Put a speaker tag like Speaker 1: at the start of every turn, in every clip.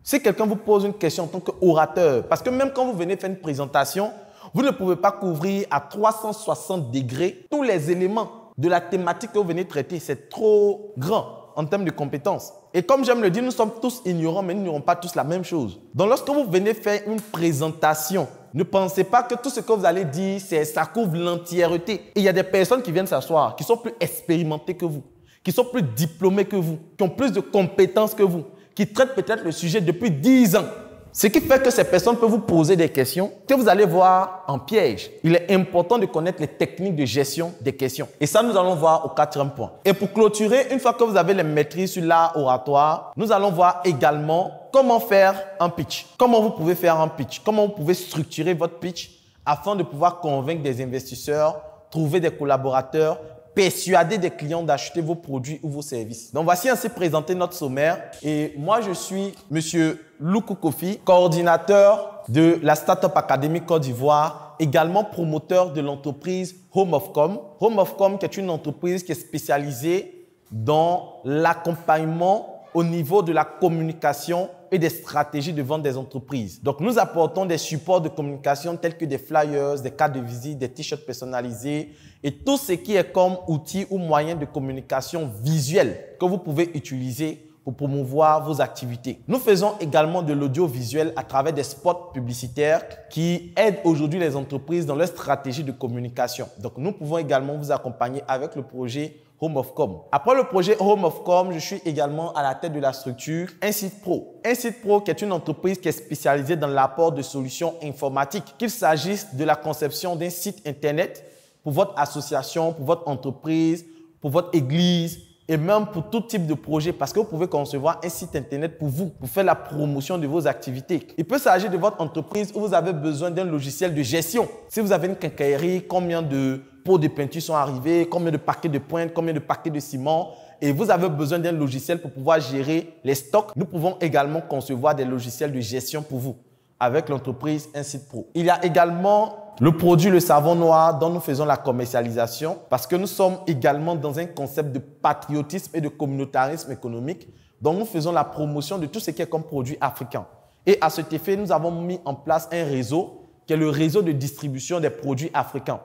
Speaker 1: Si quelqu'un vous pose une question en tant qu'orateur, parce que même quand vous venez faire une présentation, vous ne pouvez pas couvrir à 360 degrés tous les éléments de la thématique que vous venez traiter. C'est trop grand en termes de compétences. Et comme j'aime le dire, nous sommes tous ignorants, mais nous n'aurons pas tous la même chose. Donc lorsque vous venez faire une présentation, ne pensez pas que tout ce que vous allez dire, ça couvre l'entièreté. Et il y a des personnes qui viennent s'asseoir, qui sont plus expérimentées que vous, qui sont plus diplômées que vous, qui ont plus de compétences que vous, qui traitent peut-être le sujet depuis 10 ans. Ce qui fait que ces personnes peuvent vous poser des questions que vous allez voir en piège. Il est important de connaître les techniques de gestion des questions. Et ça, nous allons voir au 4e point. Et pour clôturer, une fois que vous avez les maîtrises sur l'art oratoire, nous allons voir également comment faire un pitch. Comment vous pouvez faire un pitch. Comment vous pouvez structurer votre pitch afin de pouvoir convaincre des investisseurs, trouver des collaborateurs, persuader des clients d'acheter vos produits ou vos services. Donc, voici ainsi présenté notre sommaire. Et moi, je suis Monsieur Loukou Kofi, coordinateur de la Startup Academy Côte d'Ivoire, également promoteur de l'entreprise Home of Com. Home of Com, qui est une entreprise qui est spécialisée dans l'accompagnement au niveau de la communication et des stratégies de vente des entreprises. Donc, nous apportons des supports de communication tels que des flyers, des cartes de visite, des t-shirts personnalisés et tout ce qui est comme outil ou moyen de communication visuel que vous pouvez utiliser pour promouvoir vos activités. Nous faisons également de l'audiovisuel à travers des spots publicitaires qui aident aujourd'hui les entreprises dans leur stratégie de communication. Donc, nous pouvons également vous accompagner avec le projet Home of Com. Après le projet Home of Com, je suis également à la tête de la structure Insite Pro. Insite Pro, qui est une entreprise qui est spécialisée dans l'apport de solutions informatiques, qu'il s'agisse de la conception d'un site internet pour votre association, pour votre entreprise, pour votre église et même pour tout type de projet, parce que vous pouvez concevoir un site internet pour vous, pour faire la promotion de vos activités. Il peut s'agir de votre entreprise où vous avez besoin d'un logiciel de gestion. Si vous avez une quincaillerie, combien de pots de peinture sont arrivés, combien de paquets de pointe, combien de paquets de ciment, et vous avez besoin d'un logiciel pour pouvoir gérer les stocks, nous pouvons également concevoir des logiciels de gestion pour vous avec l'entreprise Insite Pro. Il y a également le produit, le savon noir, dont nous faisons la commercialisation parce que nous sommes également dans un concept de patriotisme et de communautarisme économique. Donc, nous faisons la promotion de tout ce qui est comme produit africain. Et à cet effet, nous avons mis en place un réseau qui est le réseau de distribution des produits africains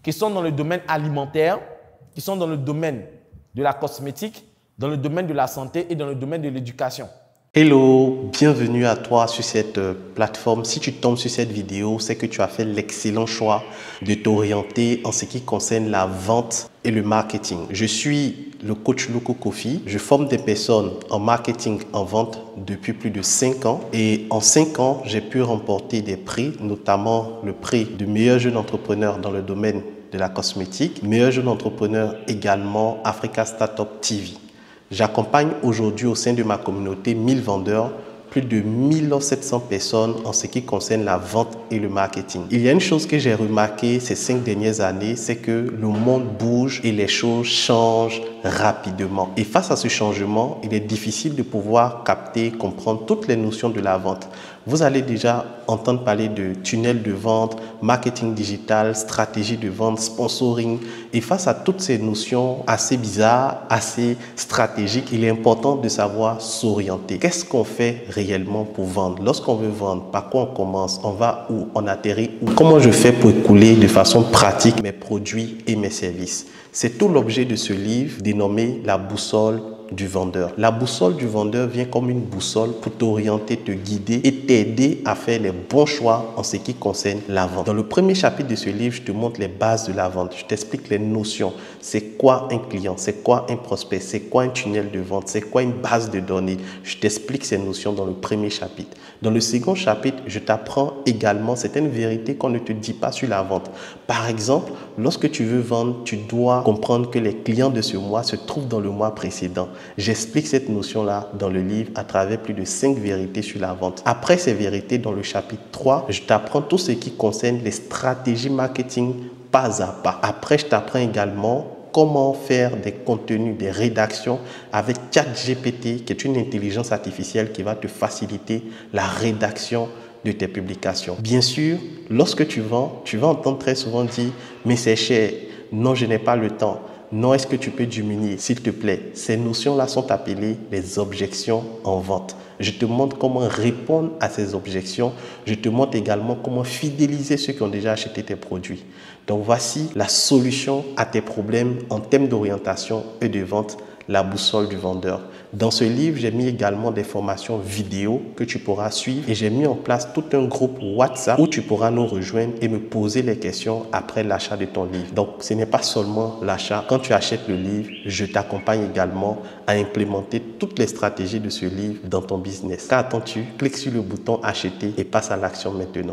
Speaker 1: qui sont dans le domaine alimentaire, qui sont dans le domaine de la cosmétique, dans le domaine de la santé et dans le domaine de l'éducation.
Speaker 2: Hello, bienvenue à toi sur cette plateforme. Si tu tombes sur cette vidéo, c'est que tu as fait l'excellent choix de t'orienter en ce qui concerne la vente et le marketing. Je suis le coach Loukou Kofi. Je forme des personnes en marketing, en vente depuis plus de 5 ans. Et en 5 ans, j'ai pu remporter des prix, notamment le prix du meilleur jeune entrepreneur dans le domaine de la cosmétique, meilleur jeune entrepreneur également Africa Startup TV. J'accompagne aujourd'hui au sein de ma communauté 1000 vendeurs, plus de 1700 personnes en ce qui concerne la vente et le marketing. Il y a une chose que j'ai remarqué ces 5 dernières années, c'est que le monde bouge et les choses changent rapidement. Et face à ce changement, il est difficile de pouvoir capter, comprendre toutes les notions de la vente. Vous allez déjà entendre parler de tunnel de vente, marketing digital, stratégie de vente, sponsoring. Et face à toutes ces notions assez bizarres, assez stratégiques, il est important de savoir s'orienter. Qu'est-ce qu'on fait réellement pour vendre? Lorsqu'on veut vendre, par quoi on commence? On va où? On atterrit où? Comment je fais pour écouler de façon pratique mes produits et mes services? C'est tout l'objet de ce livre dénommé La boussole du vendeur. La boussole du vendeur vient comme une boussole pour t'orienter, te guider et t'aider à faire les bons choix en ce qui concerne la vente. Dans le premier chapitre de ce livre, je te montre les bases de la vente. Je t'explique les notions. C'est quoi un client? C'est quoi un prospect? C'est quoi un tunnel de vente? C'est quoi une base de données? Je t'explique ces notions dans le premier chapitre. Dans le second chapitre, je t'apprends également certaines vérités qu'on ne te dit pas sur la vente. Par exemple, lorsque tu veux vendre, tu dois comprendre que les clients de ce mois se trouvent dans le mois précédent. J'explique cette notion-là dans le livre à travers plus de 5 vérités sur la vente. Après ces vérités, dans le chapitre 3, je t'apprends tout ce qui concerne les stratégies marketing pas à pas. Après, je t'apprends également comment faire des contenus, des rédactions avec ChatGPT, qui est une intelligence artificielle qui va te faciliter la rédaction de tes publications. Bien sûr, lorsque tu vas entendre très souvent dire « mais c'est cher, non, je n'ai pas le temps ». Non, est-ce que tu peux diminuer, s'il te plaît? Ces notions-là sont appelées les objections en vente. Je te montre comment répondre à ces objections. Je te montre également comment fidéliser ceux qui ont déjà acheté tes produits. Donc, voici la solution à tes problèmes en termes d'orientation et de vente, la boussole du vendeur. Dans ce livre, j'ai mis également des formations vidéo que tu pourras suivre et j'ai mis en place tout un groupe WhatsApp où tu pourras nous rejoindre et me poser les questions après l'achat de ton livre. Donc, ce n'est pas seulement l'achat. Quand tu achètes le livre, je t'accompagne également à implémenter toutes les stratégies de ce livre dans ton business. Qu'attends-tu? Clique sur le bouton acheter et passe à l'action maintenant.